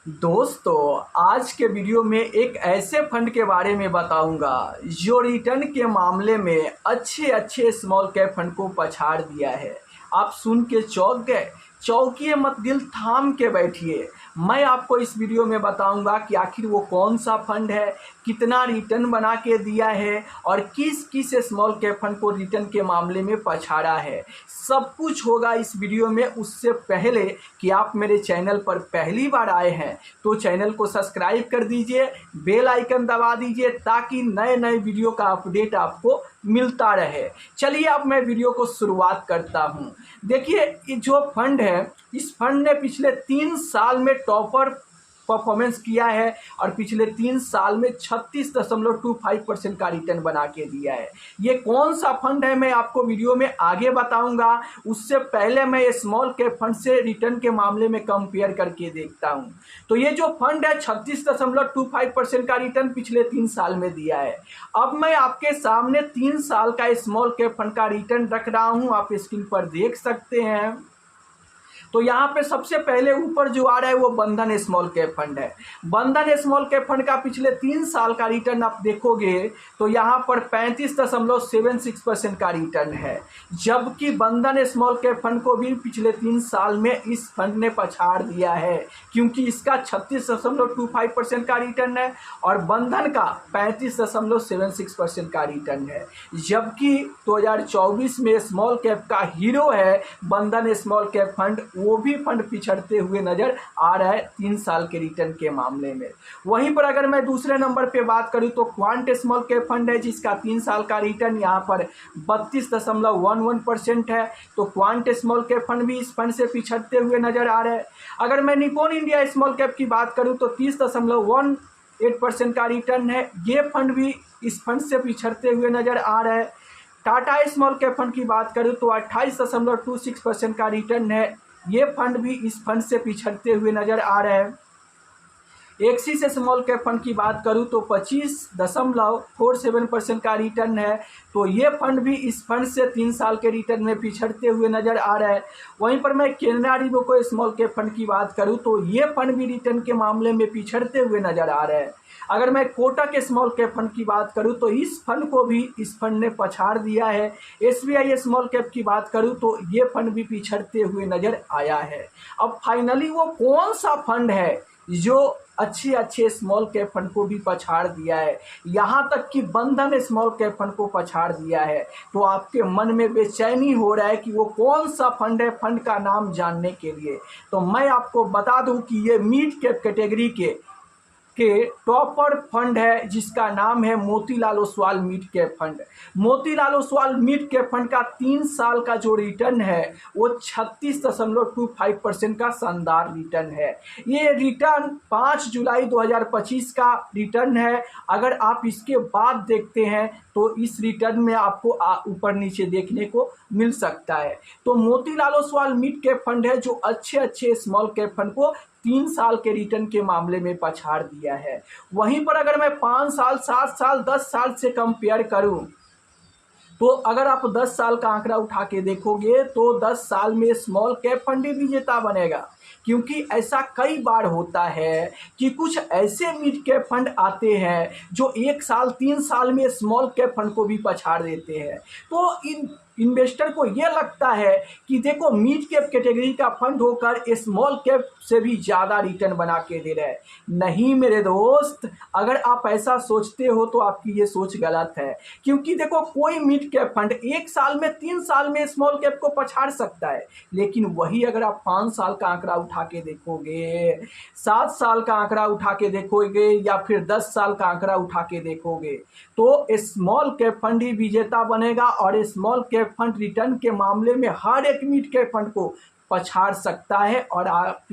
दोस्तों, आज के वीडियो में एक ऐसे फंड के बारे में बताऊंगा जो रिटर्न के मामले में अच्छे अच्छे स्मॉल कैप फंड को पछाड़ दिया है। आप सुन के चौंक गए? चौंकिए मत, दिल थाम के बैठिए। मैं आपको इस वीडियो में बताऊंगा कि आखिर वो कौन सा फंड है, कितना रिटर्न बना के दिया है और किस किस स्मॉल कैप फंड को रिटर्न के मामले में पछाड़ा है। सब कुछ होगा इस वीडियो में। उससे पहले कि आप मेरे चैनल पर पहली बार आए हैं तो चैनल को सब्सक्राइब कर दीजिए, बेल आइकन दबा दीजिए ताकि नए नए वीडियो का अपडेट आपको मिलता रहे। चलिए अब मैं वीडियो को शुरुआत करता हूं। देखिए, ये जो फंड है, इस फंड ने पिछले 3 साल में टॉपर परफॉर्मेंस किया है और पिछले 3 साल में 36.25% का रिटर्न बना के दिया है। ये कौन सा फंड है मैं आपको वीडियो में आगे बताऊंगा। उससे पहले मैं स्मॉल कैप फंड से रिटर्न के मामले में कंपेयर करके देखता हूं। तो ये जो फंड है 36.25% का रिटर्न पिछले 3 साल में दिया है। अब मैं आपके सामने 3 साल का स्मॉल कैप फंड का रिटर्न रख रहा हूं, आप स्क्रीन पर देख सकते हैं। तो यहाँ पे सबसे पहले ऊपर जो आ रहा है वो बंधन स्मॉल कैप फंड है। बंधन स्मॉल कैप फंड का पिछले 3 साल का रिटर्न आप देखोगे तो यहाँ पर 35.76% का रिटर्न है। जबकि बंधन स्मॉल कैप फंड को भी पिछले 3 साल में इस फंड ने पछाड़ दिया है, क्योंकि इसका 36.25% का रिटर्न है और बंधन का 35.76% का रिटर्न है। जबकि 2024 में स्मॉल कैप का हीरो है बंधन स्मॉल कैप फंड, वो भी फंड पिछड़ते हुए नजर आ रहा है 3 साल के रिटर्न के मामले में। वहीं पर अगर मैं दूसरे नंबर पे बात करूं तो क्वांट स्मॉल कैप फंड है, जिसका 3 साल का रिटर्न यहां पर 32.11% है। तो क्वांट स्मॉल कैप फंड भी इस फंड से पिछड़ते हुए नजर आ रहा है। अगर मैं निप्पॉन इंडिया स्मॉल कैप की बात करूं तो 30.18% का रिटर्न है। ये फंड भी इस फंड से पिछड़ते हुए नजर आ रहा है। टाटा स्मॉल कैप फंड की बात करूं तो 28.26% का रिटर्न है। ये फंड भी इस फंड से पिछड़ते हुए नजर आ रहा है। एक्सिस स्मॉल कैप फंड की बात करूं तो 25.47% का रिटर्न है। तो ये फंड भी इस फंड से 3 साल के रिटर्न में पिछड़ते हुए नजर आ रहा है। वहीं पर मैं केनरा रिबको स्मॉल कैप फंड की बात करूं तो ये फंड भी रिटर्न के मामले में पिछड़ते हुए नजर आ रहा है। अगर मैं कोटक स्मॉल कैप फंड की बात करूं तो इस फंड को भी इस फंड ने पछाड़ दिया है। एसबीआई स्मॉल कैप की बात करूं तो ये फंड भी पिछड़ते हुए नजर आया है। अब फाइनली वो कौन सा फंड है जो अच्छे अच्छे स्मॉल कैप फंड को भी पछाड़ दिया है, यहाँ तक कि बंधन स्मॉल कैप फंड को पछाड़ दिया है। तो आपके मन में बेचैनी हो रहा है कि वो कौन सा फंड है। फंड का नाम जानने के लिए तो मैं आपको बता दूं कि ये मिड कैप कैटेगरी के टॉपर फंड है, जिसका नाम है Motilal Oswal mid cap fund. Motilal Oswal mid cap fund का 3 साल का जो रिटर्न है वो 36.25% का शानदार रिटर्न है। ये रिटर्न 5 जुलाई 2025 का रिटर्न है। अगर आप इसके बाद देखते हैं तो इस रिटर्न में आपको ऊपर नीचे देखने को मिल सकता है। तो Motilal Oswal mid cap fund है जो अच्छे अच्छे स्मॉल कैप फंड को 3 साल के रिटर्न के मामले में पछाड़ दिया है। वहीं पर अगर मैं 5 साल, 7 साल, 10 साल से कंपेयर करूं तो अगर आप 10 साल का आंकड़ा उठा के देखोगे तो 10 साल में स्मॉल कैप फंड ही विजेता बनेगा। क्योंकि ऐसा कई बार होता है कि कुछ ऐसे मिड कैप फंड आते हैं जो 1 साल, 3 साल में स्मॉल कैप फंड को भी पछाड़ देते हैं। तो इन्वेस्टर को यह लगता है कि देखो, मिड कैप कैटेगरी का फंड होकर स्मॉल कैप से भी ज़्यादा रिटर्न बना के दे रहा है। नहीं मेरे दोस्त, अगर आप ऐसा सोचते हो तो आपकी ये सोच गलत है। क्योंकि देखो, कोई मिड कैप फंड 1 साल में, 3 साल में स्मॉल कैप को पछाड़ सकता है, लेकिन वही अगर आप 5 साल का आंकड़ा उठा के देखोगे, 7 साल का आंकड़ा उठा के देखोगे या फिर 10 साल का आंकड़ा उठा के देखोगे तो स्मॉल कैप फंड ही विजेता बनेगा। और स्मॉल कैप फंड रिटर्न के मामले में हर एक मिड कैप फंड को पछाड़ सकता है और आप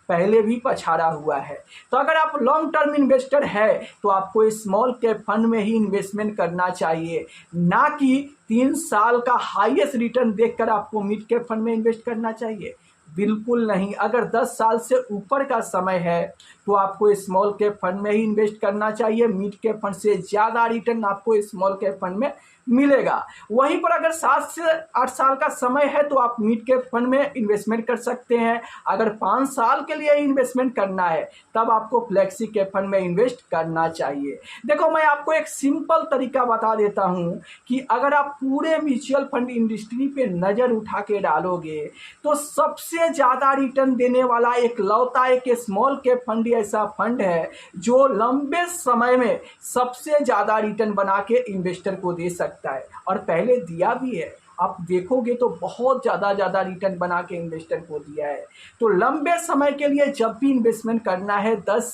पहले भी पछाड़ा हुआ है। तो अगर आप लॉन्ग टर्म इन्वेस्टर है तो आपको स्मॉल कैप फंड में ही इन्वेस्टमेंट करना चाहिए, ना कि 3 साल का हाईएस्ट रिटर्न देखकर आपको मिड कैप फंड में इन्वेस्ट करना चाहिए। बिल्कुल नहीं। अगर 10 साल से ऊपर का समय है तो आपको स्मॉल कैप फंड में ही इन्वेस्ट करना चाहिए। मिड कैप फंड से ज़्यादा रिटर्न आपको स्मॉल कैप फंड में मिलेगा। वहीं पर अगर 7 से 8 साल का समय है तो आप मिड कैप फंड में इन्वेस्टमेंट कर सकते हैं। अगर 5 साल के लिए इन्वेस्टमेंट करना है तब आपको फ्लेक्सी कैप फंड में इन्वेस्ट करना चाहिए। देखो, मैं आपको एक सिंपल तरीका बता देता हूं कि अगर आप पूरे म्यूचुअल फंड इंडस्ट्री पे नज़र उठा के डालोगे तो सबसे ज़्यादा रिटर्न देने वाला एक लौता एक स्मॉल कैप फंड ऐसा फंड है जो लंबे समय में सबसे ज़्यादा रिटर्न बना के इन्वेस्टर को दे सकता है, और पहले दिया भी है। आप देखोगे तो बहुत ज़्यादा रिटर्न बना के इन्वेस्टर को दिया है। तो लंबे समय के लिए जब भी इन्वेस्टमेंट करना है 10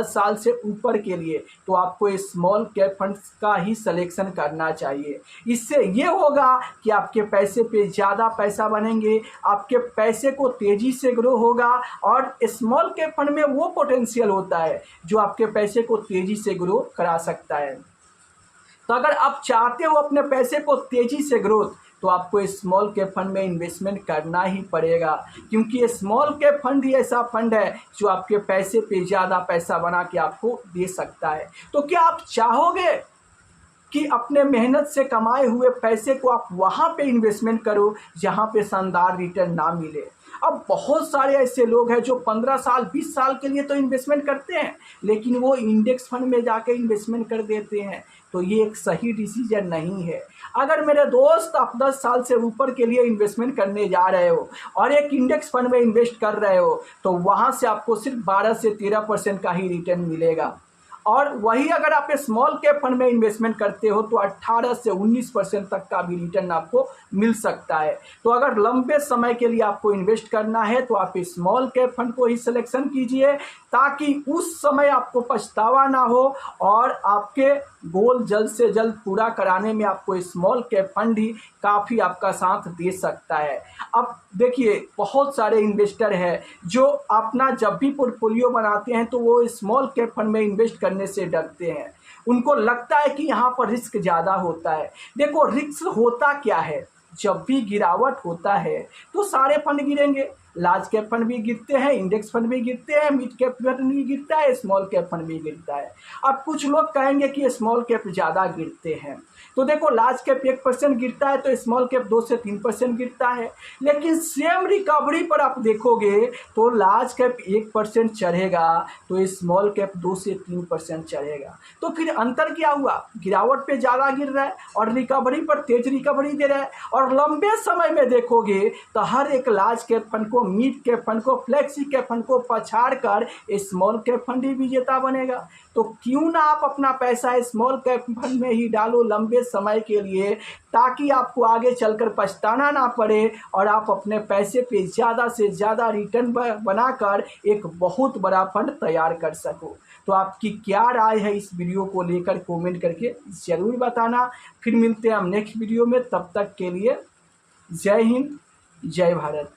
साल से ऊपर के लिए, तो आपको स्मॉल कैप फंड्स का ही सिलेक्शन करना चाहिए। इससे ये होगा कि आपके पैसे पे ज़्यादा पैसा बनेंगे, आपके पैसे को तेज़ी से ग्रो होगा, और स्मॉल कैप फंड में वो पोटेंशियल होता है जो आपके पैसे को तेज़ी से ग्रो करा सकता है। तो अगर आप चाहते हो अपने पैसे को तेज़ी से ग्रोथ, तो आपको स्मॉल कैप फंड में इन्वेस्टमेंट करना ही पड़ेगा, क्योंकि स्मॉल कैप फंड ही ऐसा फंड है जो आपके पैसे पे ज़्यादा पैसा बना के आपको दे सकता है। तो क्या आप चाहोगे कि अपने मेहनत से कमाए हुए पैसे को आप वहाँ पे इन्वेस्टमेंट करो जहाँ पे शानदार रिटर्न ना मिले? अब बहुत सारे ऐसे लोग हैं जो 15 साल 20 साल के लिए तो इन्वेस्टमेंट करते हैं, लेकिन वो इंडेक्स फंड में जाके इन्वेस्टमेंट कर देते हैं। तो ये एक सही डिसीजन नहीं है। अगर मेरे दोस्त आप 10 साल से ऊपर के लिए इन्वेस्टमेंट करने जा रहे हो और एक इंडेक्स फंड में इन्वेस्ट कर रहे हो, तो वहाँ से आपको सिर्फ 12 से 13% का ही रिटर्न मिलेगा। और वही अगर आप स्मॉल कैप फंड में इन्वेस्टमेंट करते हो तो 18 से 19% तक का भी रिटर्न आपको मिल सकता है। तो अगर लंबे समय के लिए आपको इन्वेस्ट करना है तो आप स्मॉल कैप फंड को ही सिलेक्शन कीजिए, ताकि उस समय आपको पछतावा ना हो और आपके गोल जल्द से जल्द पूरा कराने में आपको स्मॉल कैप फंड ही काफ़ी आपका साथ दे सकता है। अब देखिए, बहुत सारे इन्वेस्टर हैं जो अपना जब भी पोर्टफोलियो बनाते हैं तो वो स्मॉल कैप फंड में इन्वेस्ट करने से डरते हैं। उनको लगता है कि यहाँ पर रिस्क ज़्यादा होता है। देखो, रिस्क होता क्या है, जब भी गिरावट होता है तो सारे फंड गिरेंगे। लार्ज कैप फंड भी गिरते हैं, इंडेक्स फंड भी गिरते हैं, मिड कैप फंड भी गिरता है, स्मॉल कैप फंड भी गिरता है। अब कुछ लोग कहेंगे कि स्मॉल कैप ज़्यादा गिरते हैं, तो देखो, लार्ज कैप 1% गिरता है तो स्मॉल कैप 2 से 3% गिरता है। लेकिन सेम रिकवरी पर आप देखोगे तो लार्ज कैप 1% चढ़ेगा तो स्मॉल कैप 2 से 3% चढ़ेगा। तो फिर अंतर क्या हुआ? गिरावट पे ज़्यादा गिर रहा है और रिकवरी पर तेज रिकवरी दे रहा है। और लंबे समय में देखोगे तो हर एक लार्ज कैप फंड को, मिड कैप फंड को, फ्लेक्सी कैप फंड को पछाड़ कर स्मॉल कैप फंड ही विजेता बनेगा। तो क्यों ना आप अपना पैसा स्मॉल कैप फंड में ही डालो लंबे समय के लिए, ताकि आपको आगे चलकर पछताना ना पड़े और आप अपने पैसे पे ज़्यादा से ज़्यादा रिटर्न बनाकर एक बहुत बड़ा फंड तैयार कर सको। तो आपकी क्या राय है इस वीडियो को लेकर कमेंट करके ज़रूर बताना। फिर मिलते हैं हम नेक्स्ट वीडियो में, तब तक के लिए जय हिंद, जय भारत।